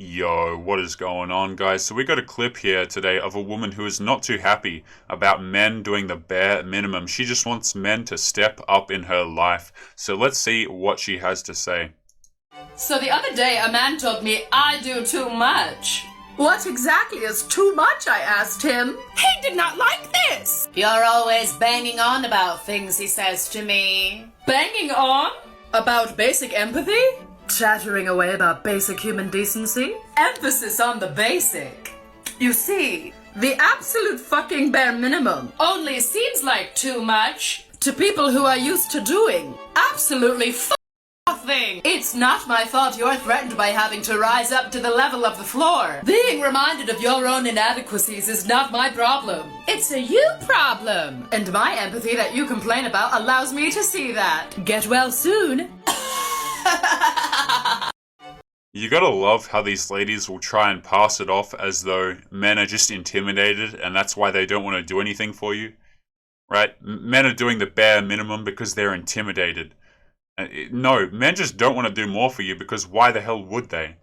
Yo, what is going on, guys? So we got a clip here today of a woman who is not too happy about men doing the bare minimum. She just wants men to step up in her life. So let's see what she has to say. So the other day a man told me I do too much. What exactly is too much, I asked him. He did not like this. You're always banging on about things, he says to me. Banging on? About basic empathy? Chattering away about basic human decency? Emphasis on the basic. You see, The absolute fucking bare minimum. only seems like too much. To people who are used to doing. Absolutely nothing. It's not my fault you're threatened by having to rise up to the level of the floor. Being reminded of your own inadequacies is not my problem. It's a you problem. And my empathy that you complain about allows me to see that. Get well soon. You gotta love how these ladies will try and pass it off as though men are just intimidated and that's why they don't want to do anything for you. Right? Men are doing the bare minimum because they're intimidated. No, men just don't want to do more for you because why the hell would they?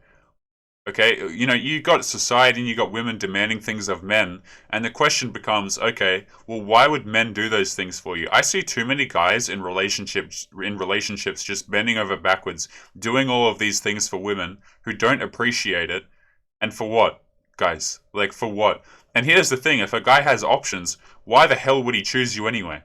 Okay, you know, you got society and you got women demanding things of men, and the question becomes, okay, well, why would men do those things for you? I see too many guys in relationships just bending over backwards, doing all of these things for women who don't appreciate it, and for what, guys? Like, for what? And here's the thing, if a guy has options, why the hell would he choose you anyway?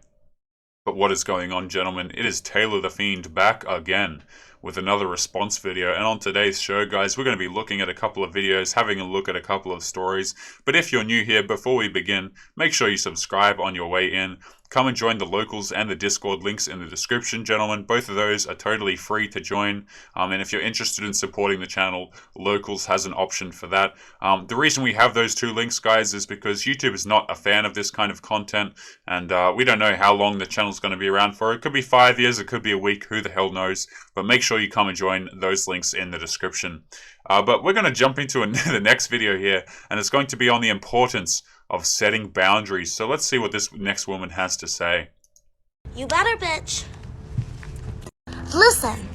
But what is going on, gentlemen? It is Taylor the Fiend back again with another response video. And on today's show, guys, we're going to be looking at a couple of videos, having a look at a couple of stories. But if you're new here, before we begin, make sure you subscribe on your way in. Come and join the locals and the Discord links in the description, gentlemen. Both of those are totally free to join. And if you're interested in supporting the channel, locals has an option for that. The reason we have those two links, guys, is because YouTube is not a fan of this kind of content. And we don't know how long the channel's going to be around for. It could be 5 years, it could be a week, who the hell knows. But make sure you come and join those links in the description. But we're going to jump into the next video here. And it's going to be on the importance of setting boundaries. So let's see what this next woman has to say. You better, bitch. Listen,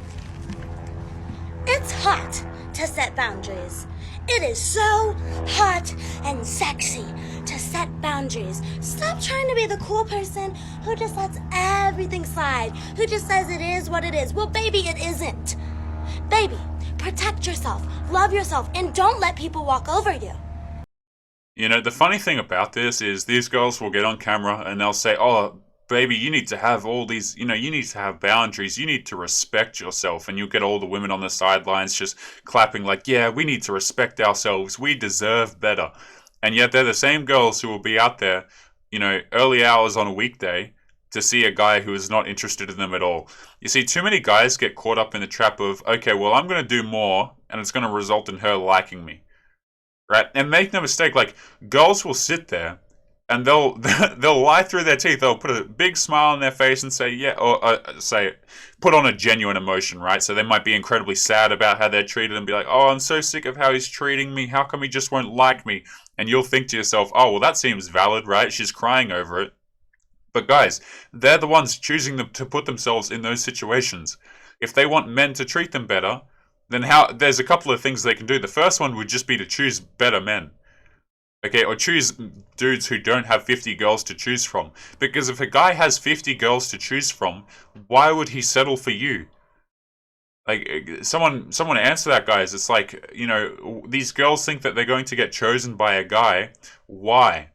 it's hot to set boundaries. It is so hot and sexy to set boundaries. Stop trying to be the cool person who just lets everything slide, who just says it is what it is. Well, baby, it isn't. Baby, protect yourself, love yourself, and don't let people walk over you. You know, the funny thing about this is these girls will get on camera and they'll say, oh, baby, you need to have all these, you need to have boundaries. You need to respect yourself. And you'll get all the women on the sidelines just clapping like, yeah, we need to respect ourselves. We deserve better. And yet they're the same girls who will be out there, early hours on a weekday to see a guy who is not interested in them at all. You see, too many guys get caught up in the trap of, okay, well, I'm going to do more and it's going to result in her liking me. Right? And make no mistake, like, girls will sit there and they'll lie through their teeth. They'll put a big smile on their face and say, yeah, or put on a genuine emotion, right? So they might be incredibly sad about how they're treated and be like, oh, I'm so sick of how he's treating me. How come he just won't like me? And you'll think to yourself, oh, well, that seems valid, right? She's crying over it. But guys, they're the ones choosing to put themselves in those situations. If they want men to treat them better, then there's a couple of things they can do. The first one would just be to choose better men. Okay, or choose dudes who don't have 50 girls to choose from. Because if a guy has 50 girls to choose from, why would he settle for you? Like, someone answer that, guys. It's like, these girls think that they're going to get chosen by a guy. Why?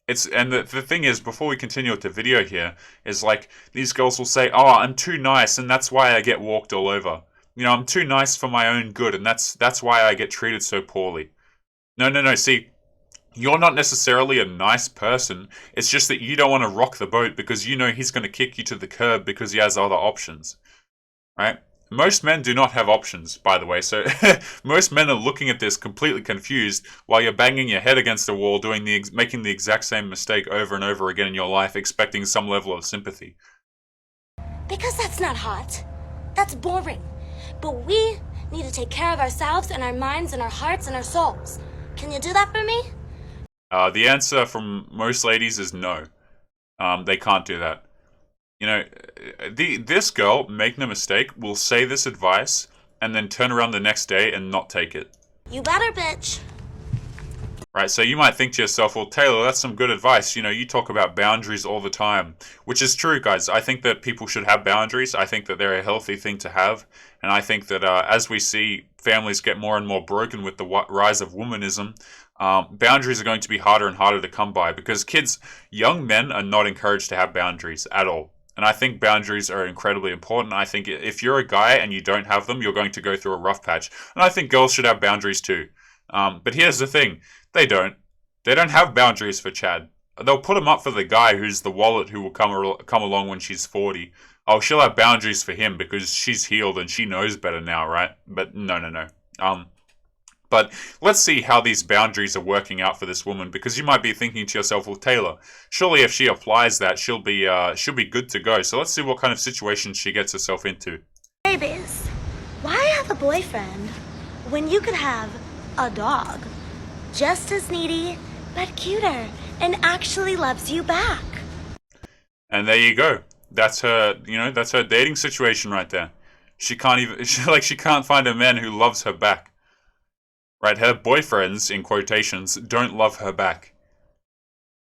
And the thing is, before we continue with the video here, is like, these girls will say, oh, I'm too nice, and that's why I get walked all over. I'm too nice for my own good, and that's why I get treated so poorly. No. See, you're not necessarily a nice person. It's just that you don't want to rock the boat because you know he's going to kick you to the curb because he has other options. Right? Most men do not have options, by the way. So most men are looking at this completely confused while you're banging your head against the wall, making the exact same mistake over and over again in your life, expecting some level of sympathy. Because that's not hot. That's boring. But we need to take care of ourselves and our minds and our hearts and our souls. Can you do that for me? The answer from most ladies is no. They can't do that. This girl, make no mistake, will say this advice and then turn around the next day and not take it. You better, bitch. Right, so you might think to yourself, well, Taylor, that's some good advice. You know, you talk about boundaries all the time, which is true, guys. I think that people should have boundaries. I think that they're a healthy thing to have. And I think that as we see families get more and more broken with the rise of womanism, boundaries are going to be harder and harder to come by because young men are not encouraged to have boundaries at all. And I think boundaries are incredibly important. I think if you're a guy and you don't have them, you're going to go through a rough patch. And I think girls should have boundaries too. But here's the thing. They don't. They don't have boundaries for Chad. They'll put them up for the guy who's the wallet who will come along when she's 40. Oh, she'll have boundaries for him because she's healed and she knows better now, right? But no. But let's see how these boundaries are working out for this woman, because you might be thinking to yourself, well, Taylor, surely if she applies that, she'll be good to go. So let's see what kind of situation she gets herself into. Babies, why have a boyfriend when you could have a dog? Just as needy, but cuter, and actually loves you back. And there you go. That's her, that's her dating situation right there. She can't find a man who loves her back. Right, her boyfriends, in quotations, don't love her back.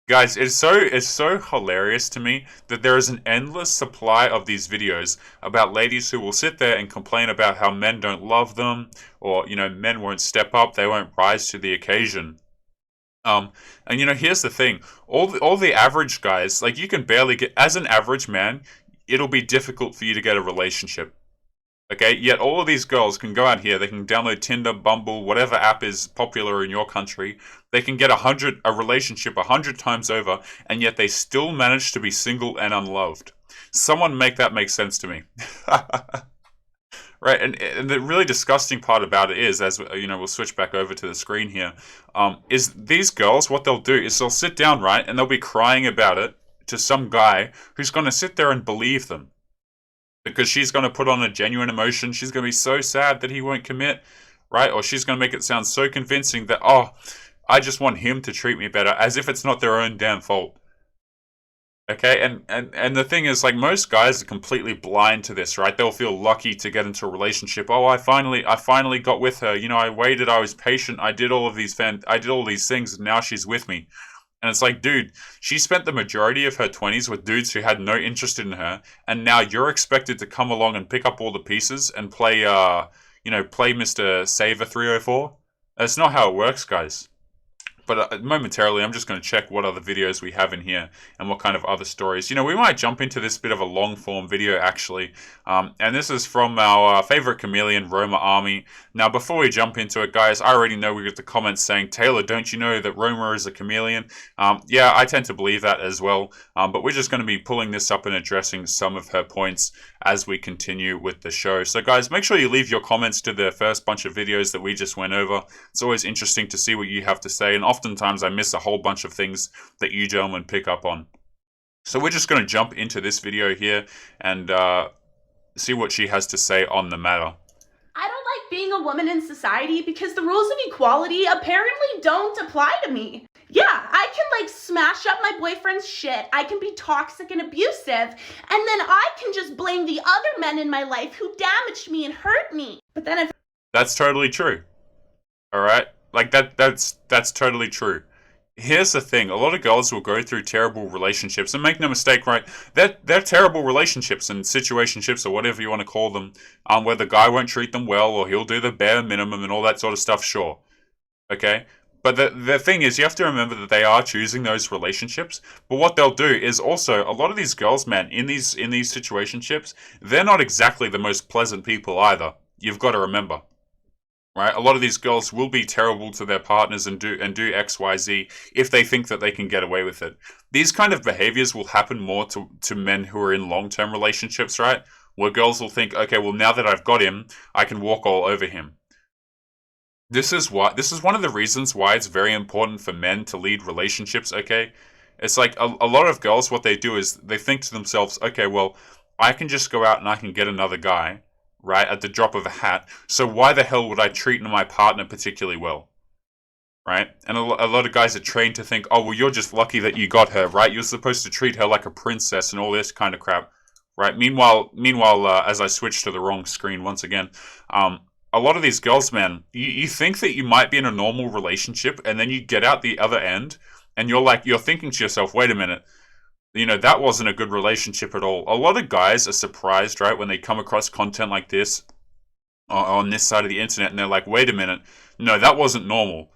Guys, it's so hilarious to me that there is an endless supply of these videos about ladies who will sit there and complain about how men don't love them, or, men won't step up, they won't rise to the occasion. And here's the thing, all the average guys, like, you can barely get, as an average man, it'll be difficult for you to get a relationship. Okay, yet all of these girls can go out here, they can download Tinder, Bumble, whatever app is popular in your country, they can get a relationship 100 times over, and yet they still manage to be single and unloved. Someone make that make sense to me. Right, and the really disgusting part about it is, as we'll switch back over to the screen here, is these girls, what they'll do is they'll sit down, right, and they'll be crying about it to some guy who's going to sit there and believe them. Because she's going to put on a genuine emotion. She's going to be so sad that he won't commit, right? Or she's going to make it sound so convincing that, oh, I just want him to treat me better, as if it's not their own damn fault. Okay, and the thing is, like, most guys are completely blind to this, right? They'll feel lucky to get into a relationship. Oh, I finally got with her. I waited, I was patient, I did all these things, and now she's with me. And it's like, dude, she spent the majority of her 20s with dudes who had no interest in her, and now you're expected to come along and pick up all the pieces and play Mr. Saver 304? That's not how it works, guys. But momentarily, I'm just going to check what other videos we have in here and what kind of other stories. We might jump into this bit of a long-form video, actually. And this is from our favorite chameleon, Roma Army. Now, before we jump into it, guys, I already know we get the comments saying, Taylor, don't you know that Roma is a chameleon? Yeah, I tend to believe that as well. But we're just going to be pulling this up and addressing some of her points as we continue with the show. So, guys, make sure you leave your comments to the first bunch of videos that we just went over. It's always interesting to see what you have to say, and oftentimes I miss a whole bunch of things that you gentlemen pick up on. So we're just going to jump into this video here and see what she has to say on the matter. I don't like being a woman in society because the rules of equality apparently don't apply to me. Yeah, I can smash up my boyfriend's shit, I can be toxic and abusive, and then I can just blame the other men in my life who damaged me and hurt me. But then if... That's totally true. Alright? That's totally true. Here's the thing, a lot of girls will go through terrible relationships, and make no mistake, right, they're terrible relationships and situationships, or whatever you want to call them, where the guy won't treat them well, or he'll do the bare minimum and all that sort of stuff, sure. Okay? But the thing is, you have to remember that they are choosing those relationships, but what they'll do is also, a lot of these girls, man, in these situationships, they're not exactly the most pleasant people either. You've got to remember. Right? A lot of these girls will be terrible to their partners and do X, Y, Z if they think that they can get away with it. These kind of behaviors will happen more to men who are in long-term relationships, right? Where girls will think, okay, well, now that I've got him, I can walk all over him. This is one of the reasons why it's very important for men to lead relationships, okay? It's like a lot of girls, what they do is they think to themselves, okay, well, I can just go out and I can get another guy, right, at the drop of a hat, so why the hell would I treat my partner particularly well? Right? And a lot of guys are trained to think, oh, well, you're just lucky that you got her, right? You're supposed to treat her like a princess and all this kind of crap, right? Meanwhile, as I switch to the wrong screen once again, a a lot of these girls, man, you think that you might be in a normal relationship, and then you get out the other end, and you're thinking to yourself, wait a minute, that wasn't a good relationship at all. A lot of guys are surprised, right, when they come across content like this on this side of the internet, and they're like, wait a minute, no, that wasn't normal,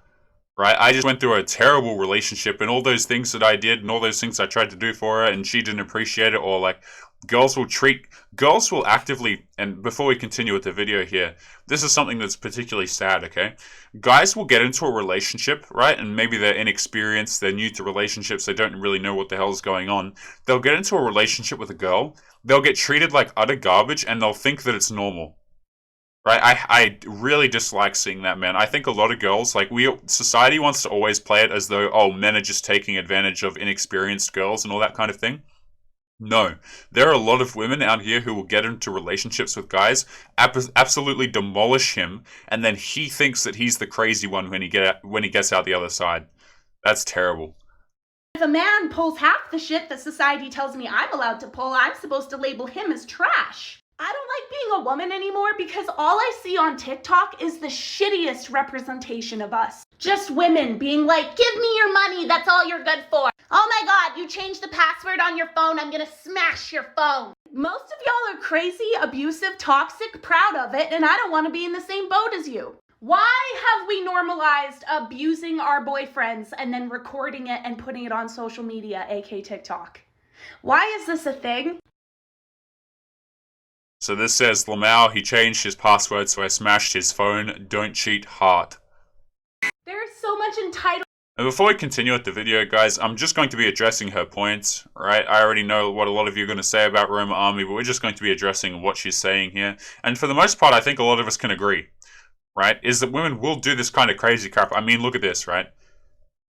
right? I just went through a terrible relationship, and all those things that I did, and all those things I tried to do for her, and she didn't appreciate it, or like, girls will actively, and before we continue with the video here, this is something that's particularly sad, okay? Guys will get into a relationship, right? And maybe they're inexperienced, they're new to relationships, they don't really know what the hell's going on. They'll get into a relationship with a girl, they'll get treated like utter garbage, and they'll think that it's normal. Right? I really dislike seeing that, man. I think a lot of girls, like, society wants to always play it as though, oh, men are just taking advantage of inexperienced girls and all that kind of thing. No, there are a lot of women out here who will get into relationships with guys, absolutely demolish him, and then he thinks that he's the crazy one when he gets out the other side. That's terrible. If a man pulls half the shit that society tells me I'm allowed to pull, I'm supposed to label him as trash. I don't like being a woman anymore because all I see on TikTok is the shittiest representation of us. Just women being like, give me your money, that's all you're good for. Oh my god, you changed the password on your phone, I'm gonna smash your phone. Most of y'all are crazy, abusive, toxic, proud of it, and I don't want to be in the same boat as you. Why have we normalized abusing our boyfriends and then recording it and putting it on social media, aka TikTok? Why is this a thing? So this says, Lamau, he changed his password, so I smashed his phone. Don't cheat, heart. There's so much entitlement. And before we continue with the video, guys, I'm just going to be addressing her points, right? I already know what a lot of you are going to say about Roma Army, but we're just going to be addressing what she's saying here. And for the most part, I think a lot of us can agree, right? Is that women will do this kind of crazy crap. I mean, look at this, right?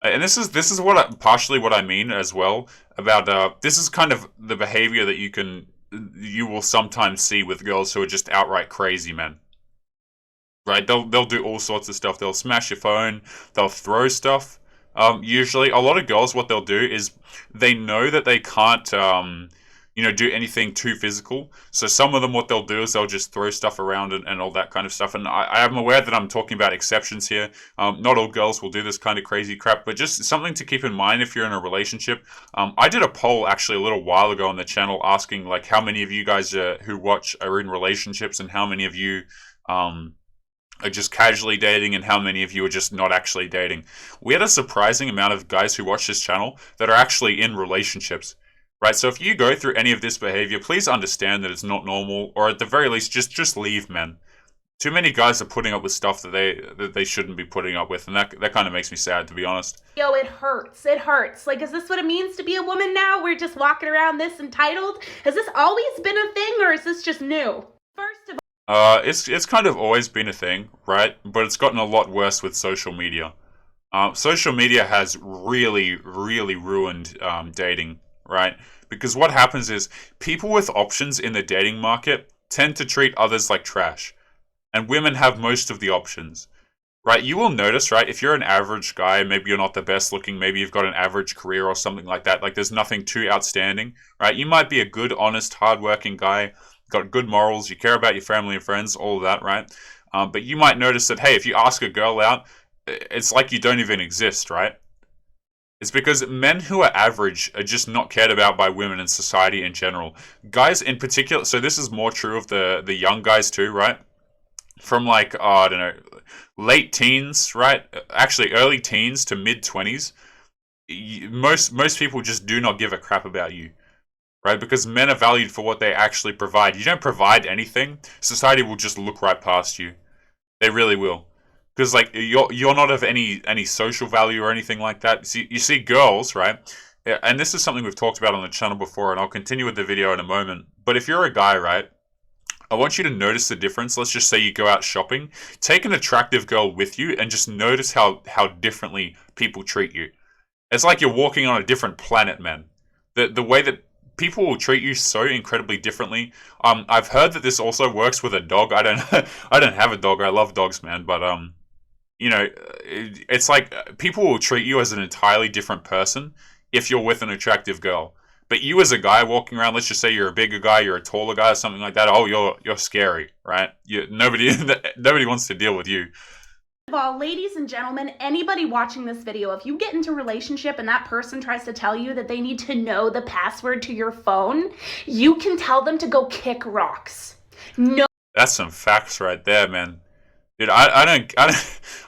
And this is partially what I mean as well about this is kind of the behavior that you will sometimes see with girls who are just outright crazy men. Right? They'll do all sorts of stuff. They'll smash your phone. They'll throw stuff. Usually, a lot of girls, what they'll do is they know that they can't, do anything too physical. So some of them, what they'll do is they'll just throw stuff around and all that kind of stuff. And I am aware that I'm talking about exceptions here. Not all girls will do this kind of crazy crap, but just something to keep in mind if you're in a relationship. I did a poll actually a little while ago on the channel asking like how many of you guys who watch are in relationships and how many of you are just casually dating and how many of you are just not actually dating. We had a surprising amount of guys who watch this channel that are actually in relationships. Right, so if you go through any of this behavior, please understand that it's not normal, or at the very least, just leave, men. Too many guys are putting up with stuff that they shouldn't be putting up with, and that kind of makes me sad, to be honest. Yo, it hurts. It hurts. Like, is this what it means to be a woman now? We're just walking around this entitled? Has this always been a thing, or is this just new? First of all, it's kind of always been a thing, right? But it's gotten a lot worse with social media. Social media has really, really ruined dating. Right? Because what happens is people with options in the dating market tend to treat others like trash. And women have most of the options. Right? You will notice, right, if you're an average guy, maybe you're not the best looking, maybe you've got an average career or something like that, like there's nothing too outstanding, right? You might be a good, honest, hardworking guy, got good morals, you care about your family and friends, all of that, right? But you might notice that, hey, if you ask a girl out, it's like you don't even exist, right? It's because men who are average are just not cared about by women and society in general. Guys in particular, so this is more true of the young guys too, right? From like, I don't know, late teens, right? Actually, early teens to mid-20s. Most people just do not give a crap about you, right? Because men are valued for what they actually provide. You don't provide anything, society will just look right past you. They really will. Because like you're not of any social value or anything like that. You see girls, right? And this is something we've talked about on the channel before, and I'll continue with the video in a moment. But if you're a guy, right, I want you to notice the difference. Let's just say you go out shopping, take an attractive girl with you, and just notice how differently people treat you. It's like you're walking on a different planet, man. The way that people will treat you so incredibly differently. I've heard that this also works with a dog. I don't have a dog. I love dogs, man, but it's like people will treat you as an entirely different person if you're with an attractive girl. But you as a guy walking around, let's just say you're a bigger guy, you're a taller guy or something like that. Oh, you're scary, right? Nobody wants to deal with you. First of all, ladies and gentlemen, anybody watching this video, if you get into a relationship and that person tries to tell you that they need to know the password to your phone, you can tell them to go kick rocks. No. That's some facts right there, man. Dude, I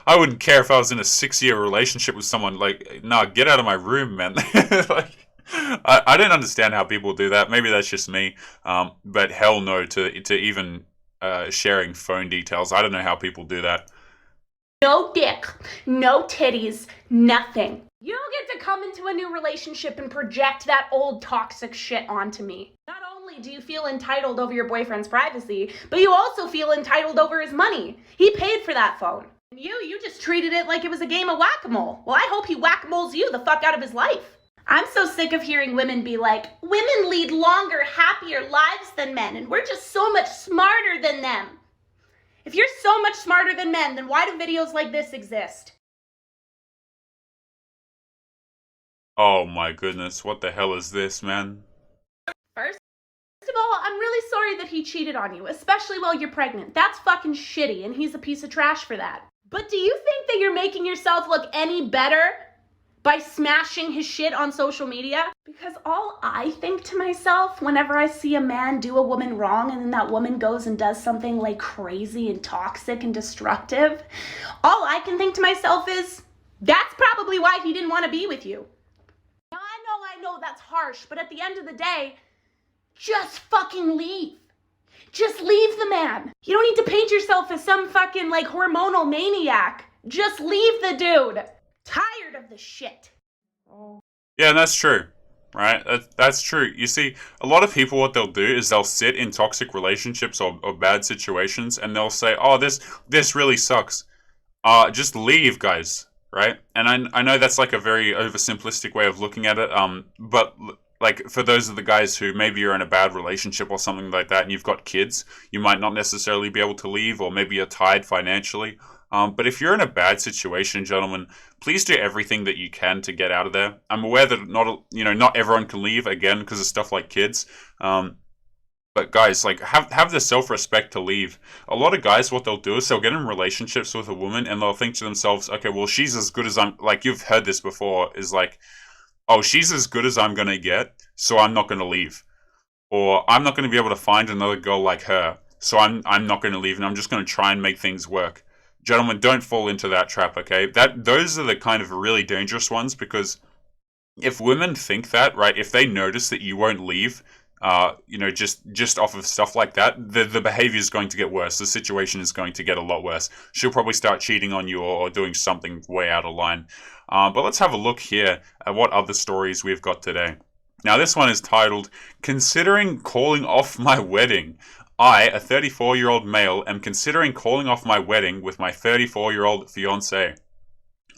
wouldn't care if I was in a 6-year relationship with someone. Like, nah, get out of my room, man. Like, I don't understand how people do that. Maybe that's just me. But hell no to even sharing phone details. I don't know how people do that. No dick, no titties, nothing. You don't get to come into a new relationship and project that old toxic shit onto me. Not only do you feel entitled over your boyfriend's privacy, but you also feel entitled over his money. He paid for that phone. And you just treated it like it was a game of whack-a-mole. Well, I hope he whack-a-moles you the fuck out of his life. I'm so sick of hearing women be like, women lead longer, happier lives than men, and we're just so much smarter than them. If you're so much smarter than men, then why do videos like this exist? Oh my goodness, what the hell is this, man? First of all, I'm really sorry that he cheated on you, especially while you're pregnant. That's fucking shitty, and he's a piece of trash for that. But do you think that you're making yourself look any better by smashing his shit on social media? Because all I think to myself whenever I see a man do a woman wrong and then that woman goes and does something like crazy and toxic and destructive, all I can think to myself is, that's probably why he didn't want to be with you. Now I know that's harsh, but at the end of the day, just fucking leave. Just leave the man. You don't need to paint yourself as some fucking like hormonal maniac. Just leave the dude. Tired of the shit. Yeah, that's true, right? That's true. You see, a lot of people, what they'll do is they'll sit in toxic relationships or bad situations, and they'll say, "Oh, this really sucks. Just leave, guys." Right? And I know that's like a very oversimplistic way of looking at it. But like for those of the guys who maybe you're in a bad relationship or something like that, and you've got kids, you might not necessarily be able to leave, or maybe you're tied financially. But if you're in a bad situation, gentlemen, please do everything that you can to get out of there. I'm aware that not everyone can leave, again, because of stuff like kids. But guys, like, have the self-respect to leave. A lot of guys, what they'll do is they'll get in relationships with a woman and they'll think to themselves, okay, well, she's as good as I'm, like, you've heard this before, is like, oh, she's as good as I'm going to get, so I'm not going to leave. Or I'm not going to be able to find another girl like her, so I'm not going to leave, and I'm just going to try and make things work. Gentlemen, don't fall into that trap, okay? Those are the kind of really dangerous ones, because if women think that, right, if they notice that you won't leave, just off of stuff like that, the behavior is going to get worse. The situation is going to get a lot worse. She'll probably start cheating on you or doing something way out of line. But let's have a look here at what other stories we've got today. Now, this one is titled, "Considering Calling Off My Wedding. I, a 34-year-old male, am considering calling off my wedding with my 34-year-old fiancé.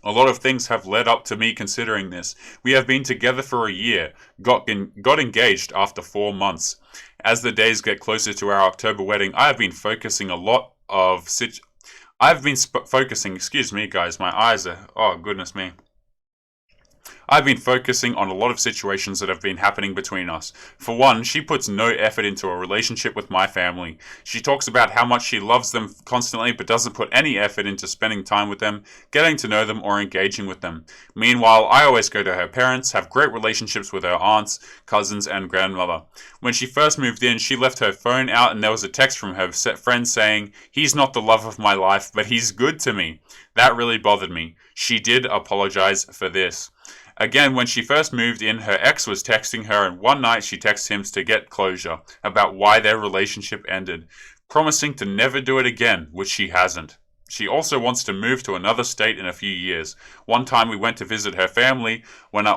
A lot of things have led up to me considering this. We have been together for a year, got engaged after 4 months. As the days get closer to our October wedding, I have been focusing excuse me guys, my eyes are, oh goodness me. I've been focusing on a lot of situations that have been happening between us. For one, she puts no effort into a relationship with my family. She talks about how much she loves them constantly, but doesn't put any effort into spending time with them, getting to know them, or engaging with them. Meanwhile, I always go to her parents, have great relationships with her aunts, cousins, and grandmother. When she first moved in, she left her phone out and there was a text from her friend saying, 'He's not the love of my life, but he's good to me.' That really bothered me. She did apologize for this. Again, when she first moved in, her ex was texting her, and one night she texted him to get closure about why their relationship ended, promising to never do it again, which she hasn't. She also wants to move to another state in a few years. One time we went to visit her family, whom I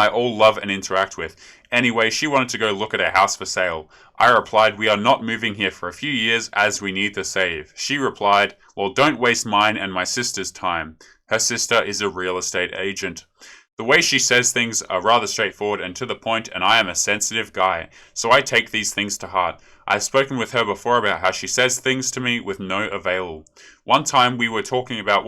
all love and interact with. Anyway, she wanted to go look at a house for sale. I replied, 'We are not moving here for a few years as we need to save.' She replied, 'Well, don't waste mine and my sister's time.' Her sister is a real estate agent. The way she says things are rather straightforward and to the point, and I am a sensitive guy, so I take these things to heart. I've spoken with her before about how she says things to me with no avail. One time we were talking about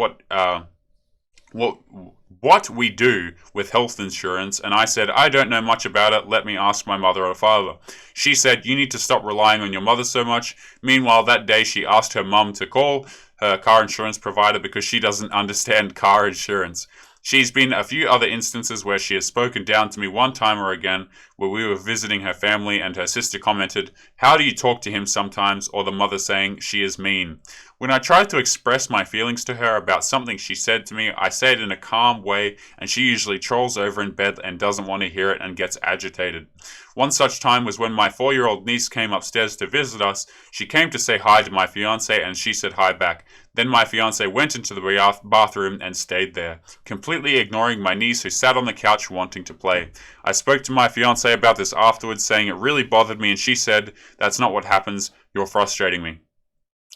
what we do with health insurance, and I said, I don't know much about it, let me ask my mother or father. She said, you need to stop relying on your mother so much. Meanwhile, that day she asked her mum to call her car insurance provider because she doesn't understand car insurance. She's been a few other instances where she has spoken down to me one time or again, where we were visiting her family and her sister commented, how do you talk to him sometimes, or the mother saying she is mean. When I tried to express my feelings to her about something she said to me, I say it in a calm way, and she usually trolls over in bed and doesn't want to hear it and gets agitated. One such time was when my 4-year-old niece came upstairs to visit us. She came to say hi to my fiance and she said hi back. Then my fiance went into the bathroom and stayed there, completely ignoring my niece who sat on the couch wanting to play. I spoke to my fiance about this afterwards, saying it really bothered me, and she said, that's not what happens, you're frustrating me.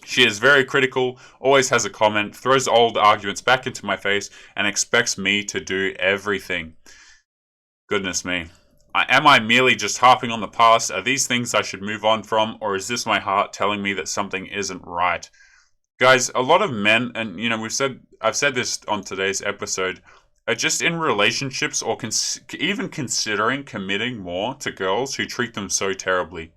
She is very critical, always has a comment, throws old arguments back into my face, and expects me to do everything. Goodness me. Am I merely just harping on the past? Are these things I should move on from, or is this my heart telling me that something isn't right? Guys, a lot of men, and I've said this on today's episode, are just in relationships or even considering committing more to girls who treat them so terribly.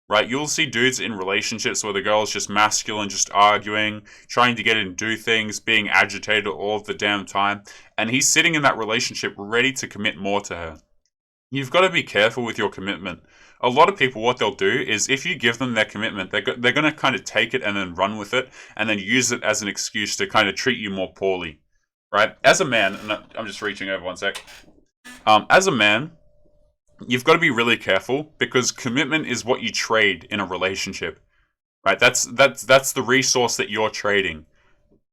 Right? You'll see dudes in relationships where the girl is just masculine, just arguing, trying to get in and do things, being agitated all of the damn time, and he's sitting in that relationship ready to commit more to her. You've got to be careful with your commitment. A lot of people, what they'll do is if you give them their commitment, they're going to kind of take it and then run with it and then use it as an excuse to kind of treat you more poorly, right? As a man, and I'm just reaching over one sec. As a man, you've got to be really careful because commitment is what you trade in a relationship, right? That's the resource that you're trading,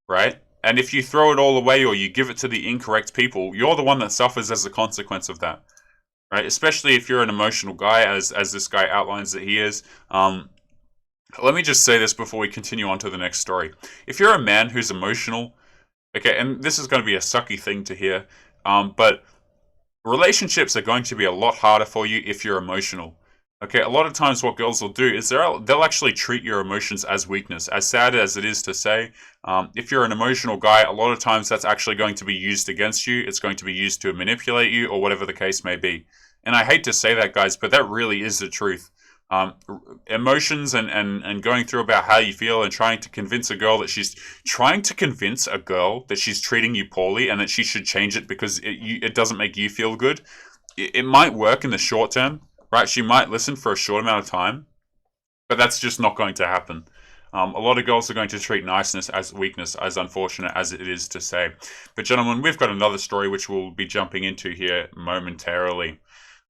right? And if you throw it all away or you give it to the incorrect people, you're the one that suffers as a consequence of that. Right, especially if you're an emotional guy, as this guy outlines that he is. Let me just say this before we continue on to the next story. If you're a man who's emotional, okay, and this is going to be a sucky thing to hear, but relationships are going to be a lot harder for you if you're emotional. Okay, a lot of times what girls will do is they'll actually treat your emotions as weakness. As sad as it is to say, if you're an emotional guy, a lot of times that's actually going to be used against you. It's going to be used to manipulate you or whatever the case may be. And I hate to say that, guys, but that really is the truth. Emotions and going through about how you feel and trying to convince a girl that she's treating you poorly and that she should change it because it doesn't make you feel good. It might work in the short term. Right, she might listen for a short amount of time, but that's just not going to happen. A lot of girls are going to treat niceness as weakness, as unfortunate as it is to say. But gentlemen, we've got another story which we'll be jumping into here momentarily.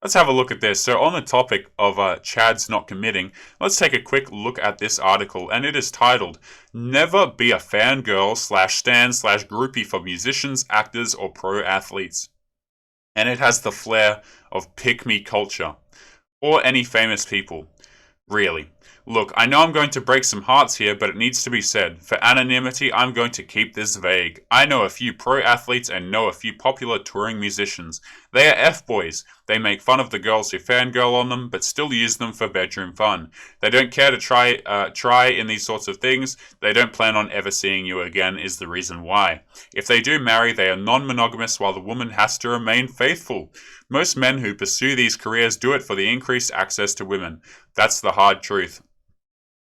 Let's have a look at this. So on the topic of Chads not committing, let's take a quick look at this article, and it is titled, Never Be a Fangirl /Stan/Groupie for Musicians, Actors, or Pro Athletes. And it has the flair of pick-me culture. Or any famous people. Really. Look, I know I'm going to break some hearts here, but it needs to be said. For anonymity, I'm going to keep this vague. I know a few pro athletes and know a few popular touring musicians. They are F-boys. They make fun of the girls who fangirl on them, but still use them for bedroom fun. They don't care to try in these sorts of things. They don't plan on ever seeing you again is the reason why. If they do marry, they are non-monogamous while the woman has to remain faithful. Most men who pursue these careers do it for the increased access to women. That's the hard truth.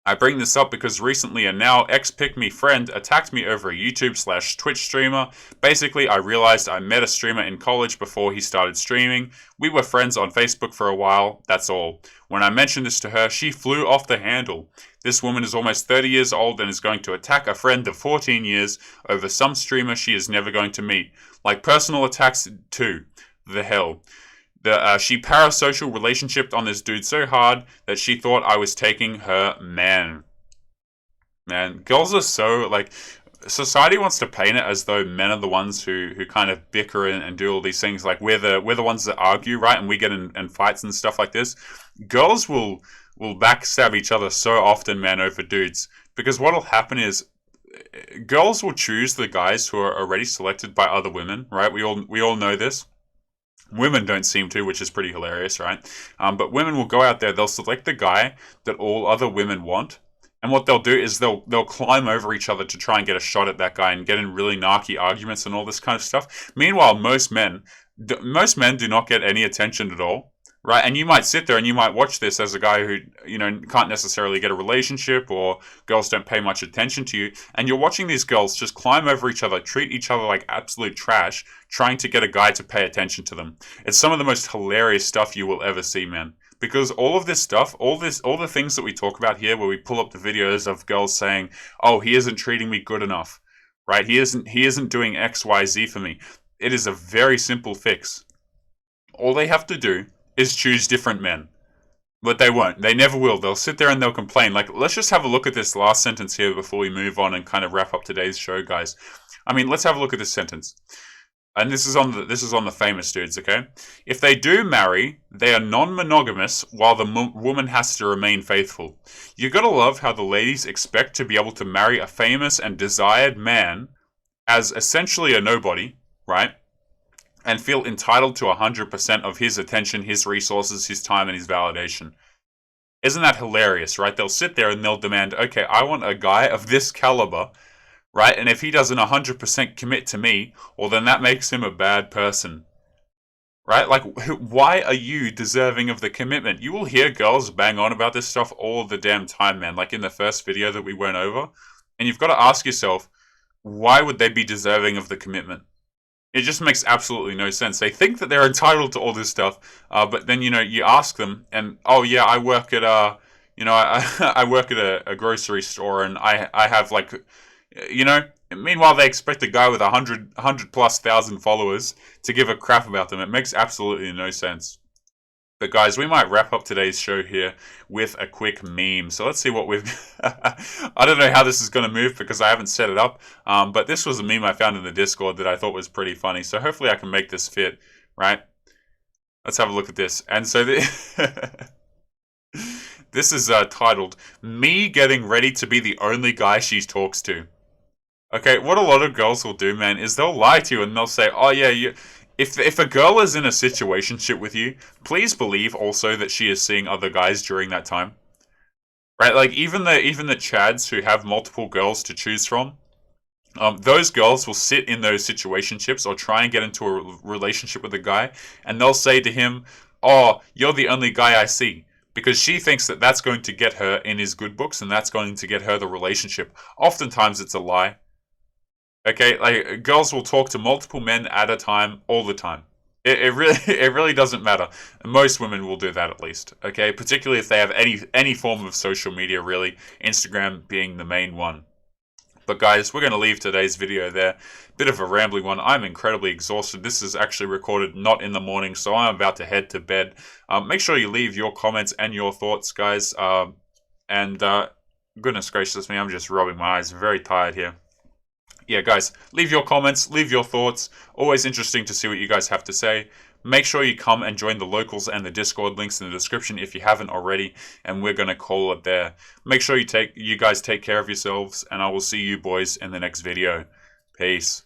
I bring this up because recently a now ex-pick-me friend attacked me over a YouTube/Twitch streamer. Basically, I realized I met a streamer in college before he started streaming. We were friends on Facebook for a while, that's all. When I mentioned this to her, she flew off the handle. This woman is almost 30 years old and is going to attack a friend of 14 years over some streamer she is never going to meet. Like personal attacks too. The hell. She parasocial relationship on this dude so hard that she thought I was taking her man. Man, girls are so, like, society wants to paint it as though men are the ones who kind of bicker and do all these things. Like, we're the ones that argue, right? And we get in fights and stuff like this. Girls will backstab each other so often, man, over dudes. Because what'll happen is, girls will choose the guys who are already selected by other women, right? We all know this. Women don't seem to, which is pretty hilarious, right? But women will go out there, they'll select the guy that all other women want, And what they'll do is they'll climb over each other to try and get a shot at that guy and get in really narky arguments and all this kind of stuff. Meanwhile, most men do not get any attention at all, right? And you might sit there and you might watch this as a guy who, can't necessarily get a relationship, or girls don't pay much attention to you, and you're watching these girls just climb over each other, treat each other like absolute trash, trying to get a guy to pay attention to them. It's some of the most hilarious stuff you will ever see, man. Because all of this stuff, all the things that we talk about here, where we pull up the videos of girls saying, "Oh, he isn't treating me good enough," right? He isn't doing X, Y, Z for me. It is a very simple fix. All they have to do is choose different men. But they won't. They never will. They'll sit there and they'll complain. Like, let's just have a look at this last sentence here before we move on and kind of wrap up today's show, guys. I mean, let's have a look at this sentence. And this is on the famous dudes, okay? If they do marry, they are non-monogamous while the woman has to remain faithful. You gotta love how the ladies expect to be able to marry a famous and desired man as essentially a nobody, right? And feel entitled to 100% of his attention, his resources, his time, and his validation. Isn't that hilarious, right? They'll sit there and they'll demand, okay, I want a guy of this caliber, right? And if he doesn't 100% commit to me, well, then that makes him a bad person, right? Like, why are you deserving of the commitment? You will hear girls bang on about this stuff all the damn time, man. Like in the first video that we went over. And you've got to ask yourself, why would they be deserving of the commitment? It just makes absolutely no sense. They think that they're entitled to all this stuff, but then, you ask them, and, oh yeah, I work at I work at a grocery store, and I have like, meanwhile they expect a guy with 100 plus thousand followers to give a crap about them. It makes absolutely no sense. But guys, we might wrap up today's show here with a quick meme. So let's see what we've... I don't know how this is going to move because I haven't set it up. But this was a meme I found in the Discord that I thought was pretty funny. So hopefully I can make this fit, right? Let's have a look at this. And so this is titled, "Me Getting Ready to Be the Only Guy She Talks to." Okay, what a lot of girls will do, man, is they'll lie to you and they'll say, oh yeah, if a girl is in a situationship with you, please believe also that she is seeing other guys during that time. Right? Like, even the chads who have multiple girls to choose from, those girls will sit in those situationships or try and get into a relationship with a guy, and they'll say to him, oh, you're the only guy I see. Because she thinks that that's going to get her in his good books and that's going to get her the relationship. Oftentimes it's a lie. Okay, like, girls will talk to multiple men at a time, all the time. It really doesn't matter. Most women will do that, at least. Okay, particularly if they have any form of social media, really. Instagram being the main one. But guys, we're going to leave today's video there. Bit of a rambling one. I'm incredibly exhausted. This is actually recorded not in the morning, so I'm about to head to bed. Make sure you leave your comments and your thoughts, guys. Goodness gracious me, I'm just rubbing my eyes. Very tired here. Yeah, guys, leave your comments, leave your thoughts. Always interesting to see what you guys have to say. Make sure you come and join the locals and the Discord links in the description if you haven't already, and we're going to call it there. Make sure you guys take care of yourselves, and I will see you boys in the next video. Peace.